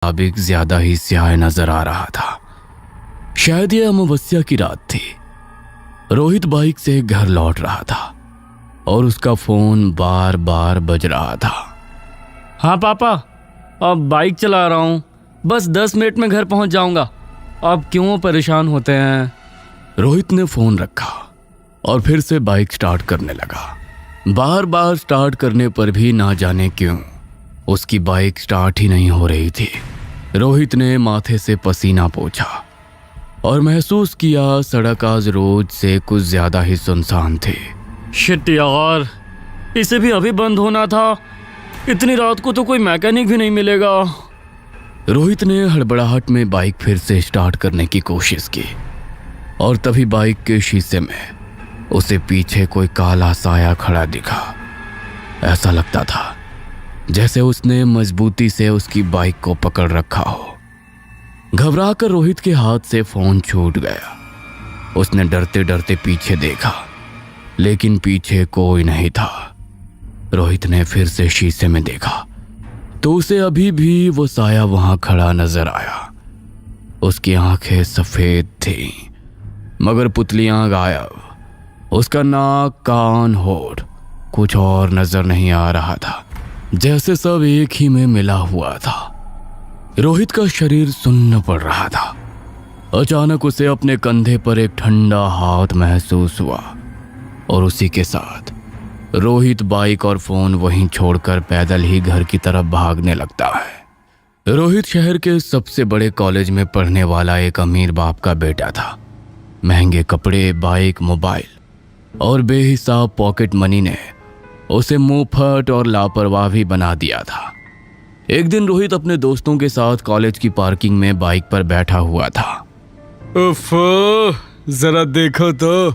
मुताबिक ज्यादा ही स्याह नजर आ रहा था। शायद यह अमावस्या की रात थी। रोहित बाइक से घर लौट रहा था और उसका फोन बार बार बज रहा था। हाँ पापा, अब बाइक चला रहा हूँ, बस 10 मिनट में घर पहुँच जाऊँगा। आप क्यों परेशान होते हैं? रोहित ने फोन रखा और फिर से बाइक स्टार्ट करने लगा। बार बार स्टार्ट करने पर भी ना जाने क्यों उसकी बाइक स्टार्ट ही नहीं हो रही थी। रोहित ने माथे से पसीना पोंछा और महसूस किया सड़क आज रोज से कुछ ज्यादा ही सुनसान थी। शिट यार, इसे भी अभी बंद होना था। इतनी रात को तो कोई मैकेनिक भी नहीं मिलेगा। रोहित ने हड़बड़ाहट में बाइक फिर से स्टार्ट करने की कोशिश की और तभी बाइक के शीशे में उसे पीछे कोई काला साया खड़ा दिखा। ऐसा लगता था जैसे उसने मजबूती से उसकी बाइक को पकड़ रखा हो। घबराकर रोहित के हाथ से फोन छूट गया। उसने डरते डरते पीछे देखा, लेकिन पीछे कोई नहीं था। रोहित ने फिर से शीशे में देखा तो उसे अभी भी वो साया वहां खड़ा नजर आया। उसकी आंखें सफेद थीं, मगर पुतलियां गायब। उसका नाक, कान, होठ कुछ और नजर नहीं आ रहा था, जैसे सब एक ही में मिला हुआ था। रोहित का शरीर सुन्न पड़ रहा था। अचानक उसे अपने कंधे पर एक ठंडा हाथ महसूस हुआ और उसी के साथ रोहित बाइक और फोन वहीं छोड़कर पैदल ही घर की तरफ भागने लगता है। रोहित शहर के सबसे बड़े कॉलेज में पढ़ने वाला एक अमीर बाप का बेटा था। महंगे कपड़े, बाइक, मोबाइल और बेहिसाब पॉकेट मनी ने उसे मुंहफट और लापरवाह भी बना दिया था। एक दिन रोहित अपने दोस्तों के साथ कॉलेज की पार्किंग में बाइक पर बैठा हुआ था। उफ, जरा देखो तो,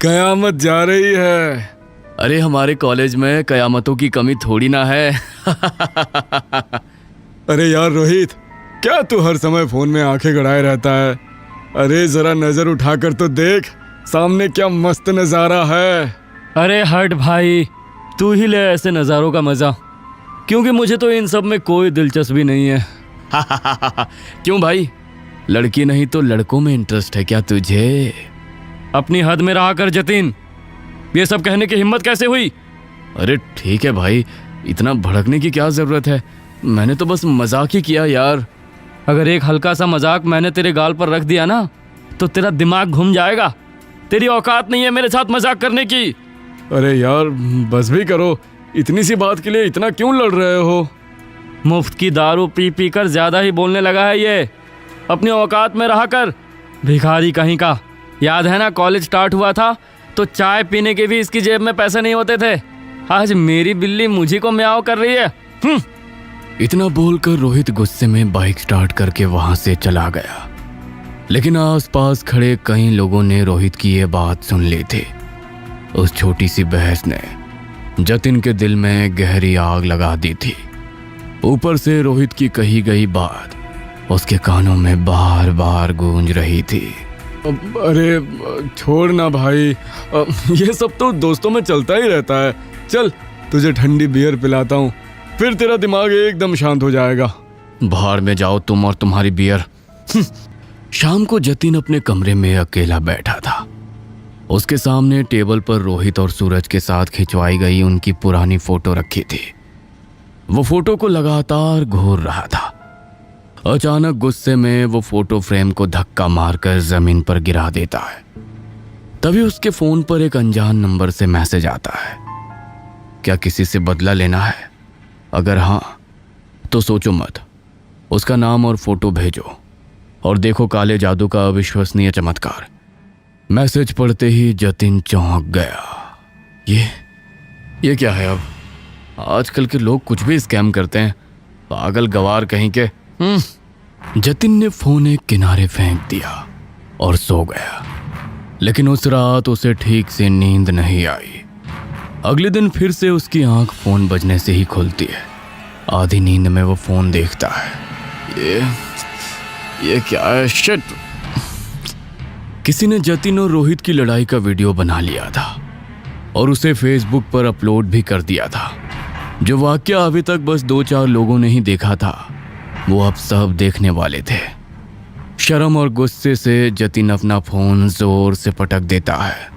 कयामत जा रही है। अरे हमारे कॉलेज में कयामतों की कमी थोड़ी ना है। अरे यार रोहित, क्या तू हर समय फोन में आंखें गड़ाए रहता है? अरे जरा नजर उठाकर तो देख, सामने क्या मस्त नजारा है। अरे हट भाई, तू ही ले ऐसे नज़ारों का मज़ा, क्योंकि मुझे तो इन सब में कोई दिलचस्पी नहीं है। क्यों भाई, लड़की नहीं तो लड़कों में इंटरेस्ट है क्या तुझे? अपनी हद में रहा कर जतिन, ये सब कहने की हिम्मत कैसे हुई? अरे ठीक है भाई, इतना भड़कने की क्या जरूरत है? मैंने तो बस मजाक ही किया यार। अगर एक हल्का सा मजाक मैंने तेरे गाल पर रख दिया ना तो तेरा दिमाग घूम जाएगा। तेरी औकात नहीं है मेरे साथ मजाक करने की। अरे यार बस भी करो, इतनी सी बात के लिए इतना क्यों लड़ रहे हो? मुफ्त की दारू पी पी कर ज्यादा ही बोलने लगा है ये। अपनी औकात में रहा कर, भिखारी कहीं का। याद है ना, कॉलेज स्टार्ट हुआ था तो चाय पीने के भी इसकी जेब में पैसे नहीं होते थे। आज मेरी बिल्ली मुझी को म्याऊं कर रही है। इतना बोलकर रोहित गुस्से में बाइक स्टार्ट करके वहां से चला गया। लेकिन आसपास खड़े कई लोगों ने रोहित की ये बात सुन ली थी। उस छोटी सी बहस ने जतिन के दिल में गहरी आग लगा दी थी। ऊपर से रोहित की कही गई बात उसके कानों में बार बार गूंज रही थी। अरे छोड़ ना भाई, ये सब तो दोस्तों में चलता ही रहता है। चल तुझे ठंडी बियर पिलाता हूँ, फिर तेरा दिमाग एकदम शांत हो जाएगा। बाहर में जाओ तुम और तुम्हारी बियर। शाम को जतिन अपने कमरे में अकेला बैठा था। उसके सामने टेबल पर रोहित और सूरज के साथ खिंचवाई गई उनकी पुरानी फोटो रखी थी। वो फोटो को लगातार घूर रहा था। अचानक गुस्से में वो फोटो फ्रेम को धक्का मारकर जमीन पर गिरा देता है। तभी उसके फोन पर एक अनजान नंबर से मैसेज आता है। क्या किसी से बदला लेना है? अगर हाँ तो सोचो मत, उसका नाम और फोटो भेजो और देखो काले जादू का अविश्वसनीय चमत्कार। मैसेज पढ़ते ही जतिन चौंक गया। ये क्या है? अब आजकल के लोग कुछ भी स्कैम करते हैं, पागल गवार कहीं के। जतिन ने फोन एक किनारे फेंक दिया और सो गया। लेकिन उस रात उसे ठीक से नींद नहीं आई। अगले दिन फिर से उसकी आंख फोन बजने से ही खुलती है। आधी नींद में वो फोन देखता है। ये क्या है? शिट! किसी ने जतिन और रोहित की लड़ाई का वीडियो बना लिया था और उसे फेसबुक पर अपलोड भी कर दिया था। जो वाकया अभी तक बस 2-4 लोगों ने ही देखा था, वो अब सब देखने वाले थे। शर्म और गुस्से से जतिन अपना फोन जोर से पटक देता है।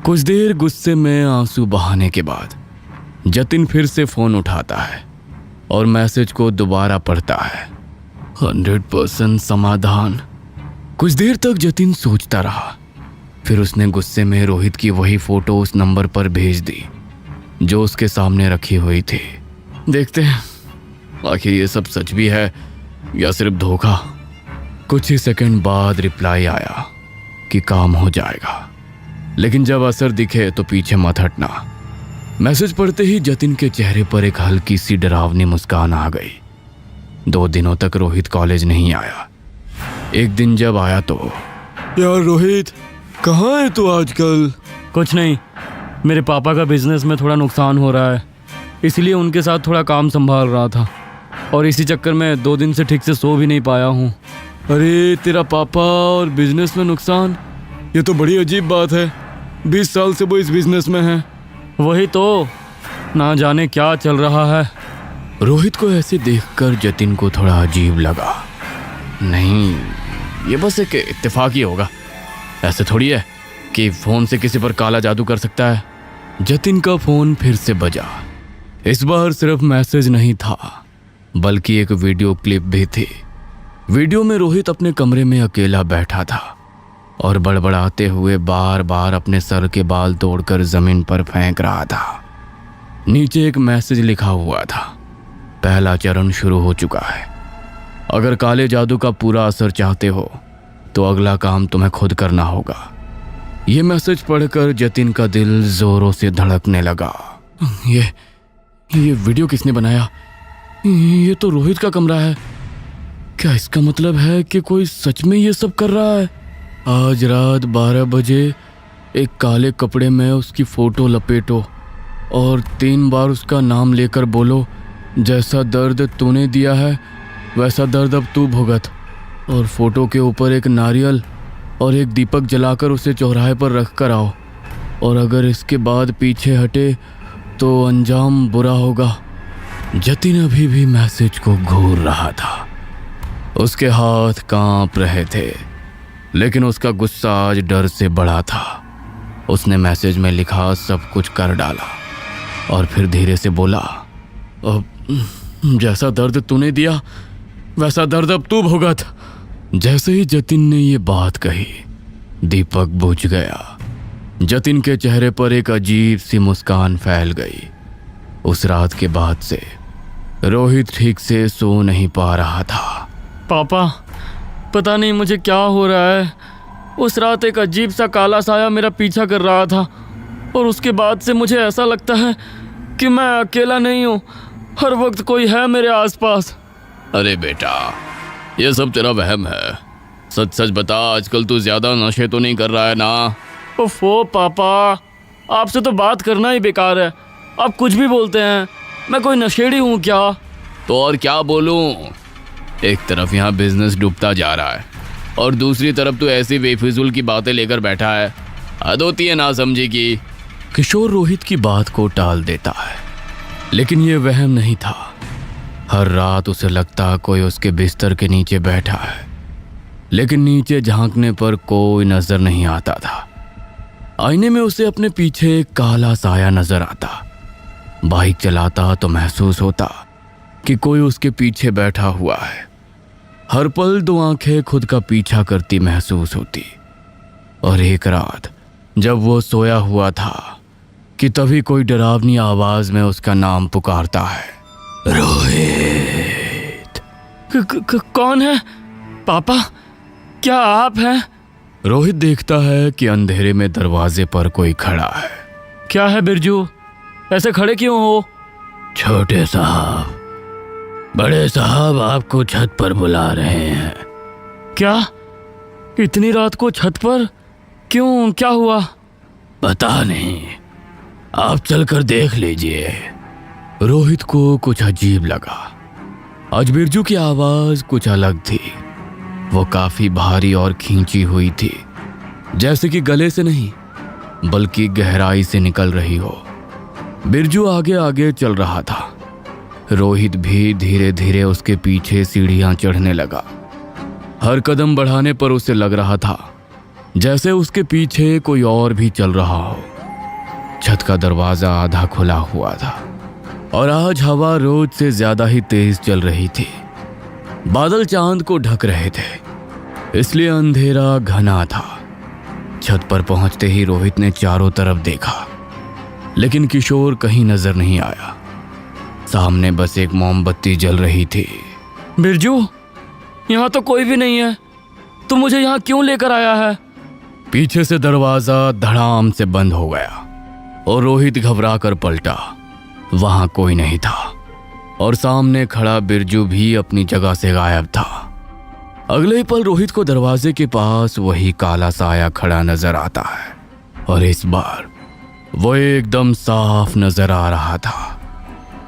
कुछ देर गुस्से में आंसू बहाने के बाद जतिन फिर से फोन उठाता है और मैसेज को दोबारा पढ़ता है। 100% समाधान। कुछ देर तक जतिन सोचता रहा, फिर उसने गुस्से में रोहित की वही फोटो उस नंबर पर भेज दी जो उसके सामने रखी हुई थी। देखते हैं आखिर ये सब सच भी है या सिर्फ धोखा। कुछ ही सेकंड बाद रिप्लाई आया कि काम हो जाएगा, लेकिन जब असर दिखे तो पीछे मत हटना। मैसेज पढ़ते ही जतिन के चेहरे पर एक हल्की सी डरावनी मुस्कान आ गई। 2 दिनों तक रोहित कॉलेज नहीं आया। एक दिन जब आया तो यार रोहित, कहाँ है तू आजकल? कुछ नहीं, मेरे पापा का बिजनेस में थोड़ा नुकसान हो रहा है, इसलिए उनके साथ थोड़ा काम संभाल रहा था और इसी चक्कर में 2 दिन से ठीक से सो भी नहीं पाया हूँ। अरे तेरा पापा और बिजनेस में नुकसान, ये तो बड़ी अजीब बात है। 20 साल से वो इस बिजनेस में है। वही तो, ना जाने क्या चल रहा है। रोहित को ऐसे देखकर जतिन को थोड़ा अजीब लगा। नहीं, ये बस एक इत्तेफाक ही होगा। ऐसे थोड़ी है कि फोन से किसी पर काला जादू कर सकता है। जतिन का फोन फिर से बजा। इस बार सिर्फ मैसेज नहीं था बल्कि एक वीडियो क्लिप भी थी। वीडियो में रोहित अपने कमरे में अकेला बैठा था और बड़बड़ाते हुए बार बार अपने सर के बाल तोड़कर जमीन पर फेंक रहा था। नीचे एक मैसेज लिखा हुआ था, पहला चरण शुरू हो चुका है। अगर काले जादू का पूरा असर चाहते हो तो अगला काम तुम्हें खुद करना होगा। यह मैसेज पढ़कर जतिन का दिल जोरों से धड़कने लगा। ये वीडियो किसने बनाया? ये तो रोहित का कमरा है। क्या इसका मतलब है कि कोई सच में ये सब कर रहा है? आज रात 12 बजे एक काले कपड़े में उसकी फोटो लपेटो और 3 बार उसका नाम लेकर बोलो, जैसा दर्द तूने दिया है वैसा दर्द अब तू भुगत। और फोटो के ऊपर एक नारियल और एक दीपक जलाकर उसे चौराहे पर रख कर आओ, और अगर इसके बाद पीछे हटे तो अंजाम बुरा होगा। जतिन अभी भी मैसेज को घूर रहा था। उसके हाथ कांप रहे थे, लेकिन उसका गुस्सा आज डर से बढ़ा था। उसने मैसेज में लिखा सब कुछ कर डाला और फिर धीरे से बोला, जैसा दर्द तूने दिया वैसा दर्द अब तू भुगत। जैसे ही जतिन ने ये बात कही, दीपक बुझ गया। जतिन के चेहरे पर एक अजीब सी मुस्कान फैल गई। उस रात के बाद से रोहित ठीक से सो नहीं पा रहा था। पापा, पता नहीं मुझे क्या हो रहा है। उस रात एक अजीब सा काला साया मेरा पीछा कर रहा था और उसके बाद से मुझे ऐसा लगता है कि मैं अकेला नहीं हूँ, हर वक्त कोई है मेरे आसपास। अरे बेटा, ये सब तेरा वहम है। सच सच बता, आजकल तू ज्यादा नशे तो नहीं कर रहा है ना? ओफो पापा, आपसे तो बात करना ही बेकार है। आप कुछ भी बोलते हैं। मैं कोई नशेड़ी हूँ क्या? तो और क्या बोलूं? एक तरफ यहाँ बिजनेस डूबता जा रहा है और दूसरी तरफ तू ऐसी बेफिजूल की बातें लेकर बैठा है। हद होती है ना समझी की। किशोर रोहित की बात को टाल देता है, लेकिन ये वहम नहीं था। हर रात उसे लगता कोई उसके बिस्तर के नीचे बैठा है, लेकिन नीचे झांकने पर कोई नजर नहीं आता था। आईने में उसे अपने पीछे एक काला साया नजर आता। बाइक चलाता तो महसूस होता कि कोई उसके पीछे बैठा हुआ है। हर पल 2 आंखें खुद का पीछा करती महसूस होती। और एक रात जब वो सोया हुआ था कि तभी कोई डरावनी आवाज में उसका नाम पुकारता है, रोहित। कौन है? पापा, क्या आप हैं? रोहित देखता है कि अंधेरे में दरवाजे पर कोई खड़ा है। क्या है बिरजू, ऐसे खड़े क्यों हो? छोटे साहब, बड़े साहब आपको छत पर बुला रहे हैं। क्या? इतनी रात को छत पर? क्यों, क्या हुआ? पता नहीं, आप चलकर देख लीजिए। रोहित को कुछ अजीब लगा। आज बिरजू की आवाज कुछ अलग थी। वो काफी भारी और खींची हुई थी, जैसे कि गले से नहीं बल्कि गहराई से निकल रही हो। बिरजू आगे आगे चल रहा था। रोहित भी धीरे धीरे उसके पीछे सीढ़ियां चढ़ने लगा। हर कदम बढ़ाने पर उसे लग रहा था जैसे उसके पीछे कोई और भी चल रहा हो। छत का दरवाजा आधा खुला हुआ था और आज हवा रोज से ज्यादा ही तेज चल रही थी। बादल चांद को ढक रहे थे, इसलिए अंधेरा घना था। छत पर पहुंचते ही रोहित ने चारों तरफ देखा, लेकिन किशोर कहीं नजर नहीं आया। सामने बस एक मोमबत्ती जल रही थी। बिरजू, यहाँ तो कोई भी नहीं है, तू मुझे यहाँ क्यों लेकर आया है? पीछे से दरवाजा धड़ाम से बंद हो गया और रोहित घबरा कर पलटा। वहां कोई नहीं था और सामने खड़ा बिरजू भी अपनी जगह से गायब था। अगले ही पल रोहित को दरवाजे के पास वही काला साया खड़ा नजर आता है और इस बार वो एकदम साफ नजर आ रहा था।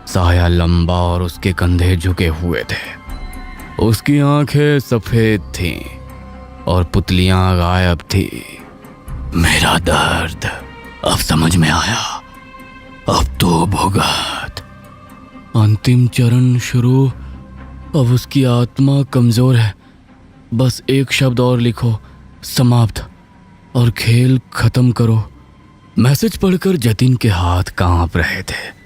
साया लंबा और उसके कंधे झुके हुए थे। उसकी आंखें सफेद थीं और पुतलियां गायब थी। मेरा दर्द अब समझ में आया, अब तो भुगत। अंतिम चरण शुरू। अब उसकी आत्मा कमजोर है, बस एक शब्द और लिखो, समाप्त, और खेल खत्म करो। मैसेज पढ़कर जतिन के हाथ कांप रहे थे।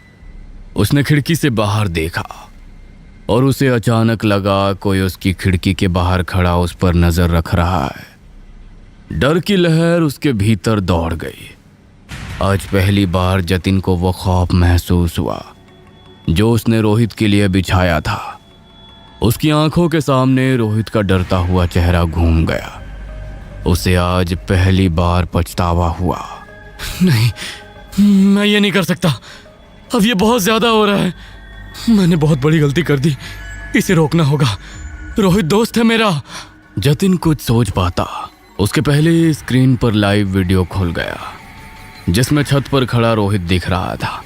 उसने खिड़की से बाहर देखा और उसे अचानक लगा कोई उसकी खिड़की के बाहर खड़ा उस पर नजर रख रहा है। डर की लहर उसके भीतर दौड़ गई। आज पहली बार जतिन को वो खौफ महसूस हुआ जो उसने रोहित के लिए बिछाया था। उसकी आंखों के सामने रोहित का डरता हुआ चेहरा घूम गया। उसे आज पहली बार पछतावा हुआ। नहीं, मैं ये नहीं कर सकता। अब ये बहुत ज्यादा हो रहा है। मैंने बहुत बड़ी गलती कर दी, इसे रोकना होगा। रोहित दोस्त है मेरा। जतिन कुछ सोच पाता उसके पहले स्क्रीन पर लाइव वीडियो खुल गया जिसमें छत पर खड़ा रोहित दिख रहा था।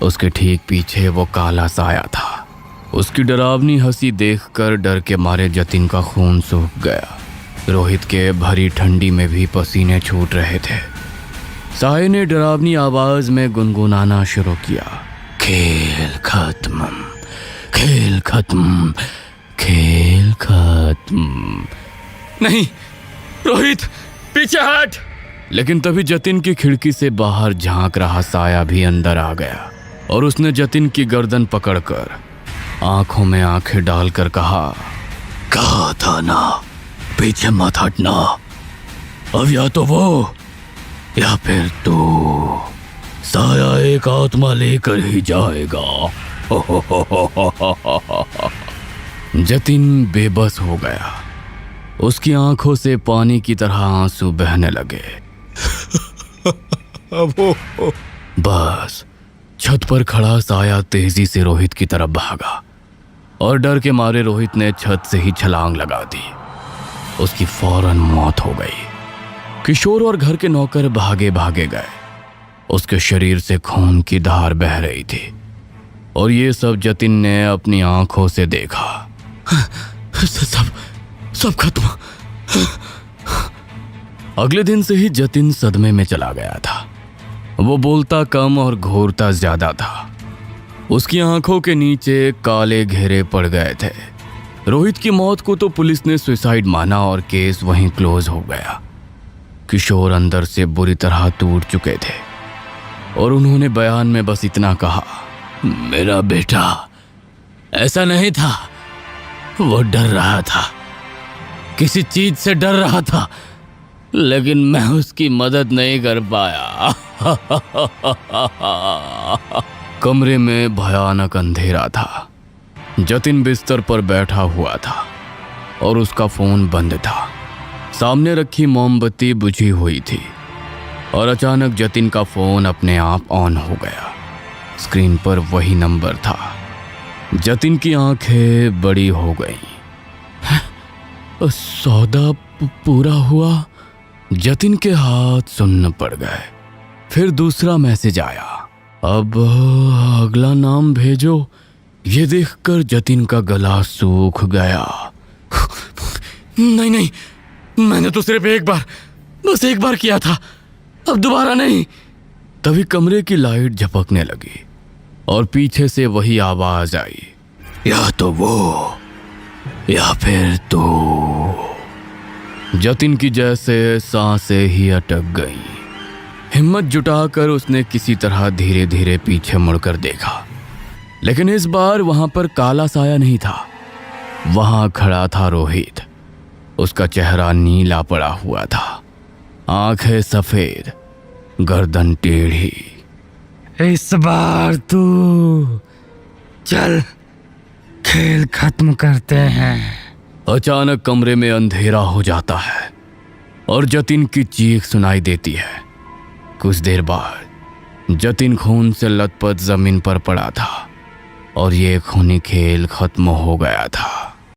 उसके ठीक पीछे वो काला साया था। उसकी डरावनी हंसी देखकर डर के मारे जतिन का खून सूख गया। रोहित के भरी ठंडी में भी पसीने छूट रहे थे। साये ने डरावनी आवाज में गुनगुनाना शुरू किया, खेल खत्म, खेल खत्म, खेल खत्म। नहीं रोहित, पीछे हट। लेकिन तभी जतिन की खिड़की से बाहर झांक रहा साया भी अंदर आ गया और उसने जतिन की गर्दन पकड़कर आंखों में आंखें डालकर कहा था ना, पीछे मत हटना। अब या तो वो या फिर तू। साया एक आत्मा लेकर ही जाएगा। जतिन बेबस हो गया। उसकी आंखों से पानी की तरह आंसू बहने लगे। बस छत पर खड़ा साया तेजी से रोहित की तरफ भागा और डर के मारे रोहित ने छत से ही छलांग लगा दी। उसकी फौरन मौत हो गई। किशोर और घर के नौकर भागे भागे गए। उसके शरीर से खून की धार बह रही थी और ये सब जतिन ने अपनी आंखों से देखा। सब खत्म। अगले दिन से ही जतिन सदमे में चला गया था। वो बोलता कम और घूरता ज्यादा था। उसकी आंखों के नीचे काले घेरे पड़ गए थे। रोहित की मौत को तो पुलिस ने सुसाइड माना और केस वहीं क्लोज हो गया। किशोर अंदर से बुरी तरह टूट चुके थे और उन्होंने बयान में बस इतना कहा, मेरा बेटा ऐसा नहीं था, वो डर रहा था, किसी चीज से डर रहा था, लेकिन मैं उसकी मदद नहीं कर पाया। कमरे में भयानक अंधेरा था। जतिन बिस्तर पर बैठा हुआ था और उसका फोन बंद था। सामने रखी मोमबत्ती बुझी हुई थी और अचानक जतिन का फोन अपने आप ऑन हो गया। स्क्रीन पर वही नंबर था। जतिन की आंखें बड़ी हो गईं। सौदा पूरा हुआ। जतिन के हाथ सुन्न पड़ गए। फिर दूसरा मैसेज आया, अब अगला नाम भेजो। ये देखकर जतिन का गला सूख गया। नहीं नहीं, मैंने तो सिर्फ बस एक बार किया था, अब दोबारा नहीं। तभी कमरे की लाइट झपकने लगी और पीछे से वही आवाज आई, या तो वो या फिर तो। जतिन की जैसे सांसें ही अटक गई। हिम्मत जुटाकर उसने किसी तरह धीरे धीरे पीछे मुड़कर देखा, लेकिन इस बार वहां पर काला साया नहीं था। वहां खड़ा था रोहित। उसका चेहरा नीला पड़ा हुआ था, आंखें सफेद, गर्दन टेढ़ी। इस बार तू चल, खेल खत्म करते हैं। अचानक कमरे में अंधेरा हो जाता है और जतिन की चीख सुनाई देती है। कुछ देर बाद जतिन खून से लथपथ जमीन पर पड़ा था और ये खूनी खेल खत्म हो गया था।